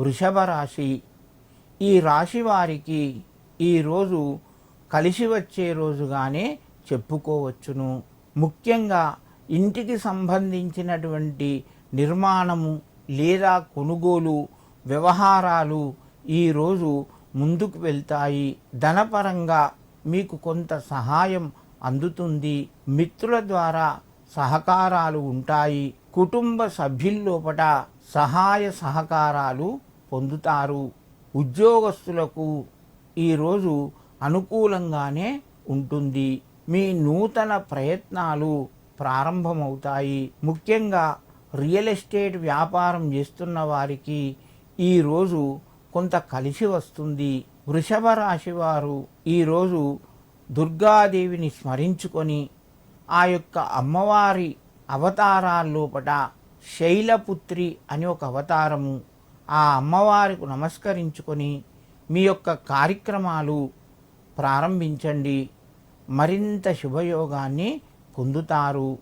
వృషభ రాశి. ఈ రాశి వారికి ఈరోజు కలిసి వచ్చే రోజుగానే చెప్పుకోవచ్చును. ముఖ్యంగా ఇంటికి సంబంధించినటువంటి నిర్మాణము లేదా కొనుగోలు వ్యవహారాలు ఈరోజు ముందుకు వెళ్తాయి. ధనపరంగా మీకు కొంత సహాయం అందుతుంది. మిత్రుల ద్వారా సహకారాలు ఉంటాయి. కుటుంబ సభ్యుల్లోపట సహాయ సహకారాలు పొందుతారు. ఉద్యోగస్తులకు ఈరోజు అనుకూలంగానే ఉంటుంది. మీ నూతన ప్రయత్నాలు ప్రారంభమవుతాయి. ముఖ్యంగా రియల్ ఎస్టేట్ వ్యాపారం చేస్తున్న వారికి ఈరోజు కొంత కలిసి వస్తుంది. వృషభ రాశి వారు ఈరోజు దుర్గాదేవిని స్మరించుకొని ఆ యొక్క అమ్మవారి అవతారాల్లోపట శైలపుత్రి అని ఒక అవతారము, ఆ అమ్మవారికి నమస్కరించుకొని మీ యొక్క కార్యక్రమాలు ప్రారంభించండి. మరింత శుభయోగాన్ని పొందుతారు.